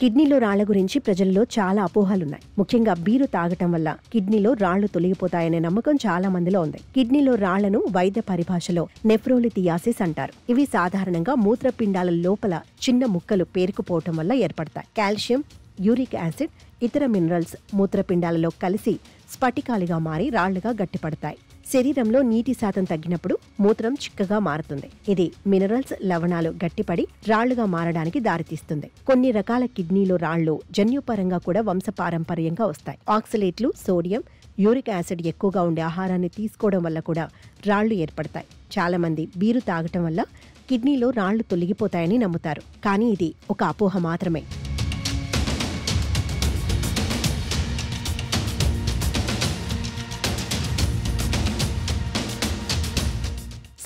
కిడ్నీలో రాళ్ల గురించి ప్రజల్లో చాలా అపోహలున్నాయి. ముఖ్యంగా బీరు తాగటం వల్ల కిడ్నీలో రాళ్లు తొలగిపోతాయనే నమ్మకం చాలా మందిలో ఉంది. కిడ్నీలో రాళ్లను వైద్య పరిభాషలో నెఫ్రోలిథియాసిస్ అంటారు. ఇవి సాధారణంగా మూత్రపిండాల లోపల చిన్న ముక్కలు పేరుకుపోవటం వల్ల ఏర్పడతాయి. కాల్షియం, యూరిక్ యాసిడ్, ఇతర మినరల్స్ మూత్రపిండాలలో కలిసి స్ఫటికాలుగా మారి రాళ్లుగా గట్టిపడతాయి. శరీరంలో నీటి శాతం తగ్గినప్పుడు మూత్రం చిక్కగా మారుతుంది. ఇది మినరల్స్, లవణాలు గట్టిపడి రాళ్లుగా మారడానికి దారితీస్తుంది. కొన్ని రకాల కిడ్నీలో రాళ్లు జన్యుపరంగా కూడా వంశపారంపర్యంగా వస్తాయి. ఆక్సలేట్లు, సోడియం, యూరిక్ యాసిడ్ ఎక్కువగా ఉండే ఆహారాన్ని తీసుకోవడం వల్ల కూడా రాళ్లు ఏర్పడతాయి. చాలా మంది బీరు తాగటం వల్ల కిడ్నీలో రాళ్లు తొలగిపోతాయని నమ్ముతారు. కానీ ఇది ఒక అపోహ మాత్రమే.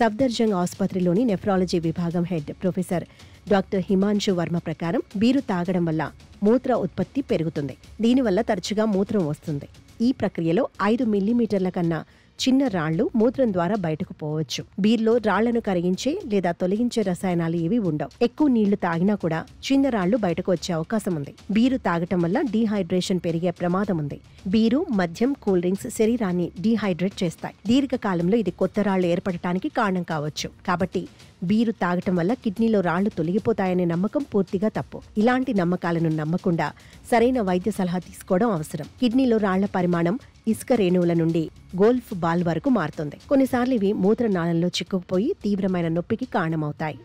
సఫ్దర్జంగ్ ఆసుపత్రిలోని నెఫ్రాలజీ విభాగం head professor doctor Himanshu Varma ప్రకారం బీరు తాగడం వల్ల మూత్ర ఉత్పత్తి పెరుగుతుంది. దీనివల్ల తరచుగా మూత్రం వస్తుంది. ఈ ప్రక్రియలో 5 మిల్లీమీటర్ల కన్నా చిన్న రాళ్లు మూత్రం ద్వారా బయటకు పోవచ్చు. బీర్లో రాళ్లను కరిగించే లేదా తొలగించే రసాయనాలు ఏవి ఉండవు. ఎక్కువ నీళ్లు తాగినా కూడా చిన్న రాళ్లు బయటకు వచ్చే అవకాశం ఉంది. బీరు తాగటం వల్ల డీహైడ్రేషన్ పెరిగే ప్రమాదం ఉంది. బీరు, మద్యం, కూల్ డ్రింక్స్ శరీరాన్ని డీహైడ్రేట్ చేస్తాయి. దీర్ఘకాలంలో ఇది కొత్త రాళ్లు ఏర్పడటానికి కారణం కావచ్చు. కాబట్టి బీరు తాగటం వల్ల కిడ్నీలో రాళ్లు తొలగిపోతాయనే నమ్మకం పూర్తిగా తప్పు. ఇలాంటి నమ్మకాలను నమ్మకుండా సరైన వైద్య సలహా తీసుకోవడం అవసరం. కిడ్నీలో రాళ్ల పరిమాణం ఇసుక రేణువుల నుండి గోల్ఫ్ బాల్ వరకు మారుతుంది. కొన్నిసార్లు ఇవి మూత్రనాళంలో చిక్కుకుపోయి తీవ్రమైన నొప్పికి కారణమవుతాయి.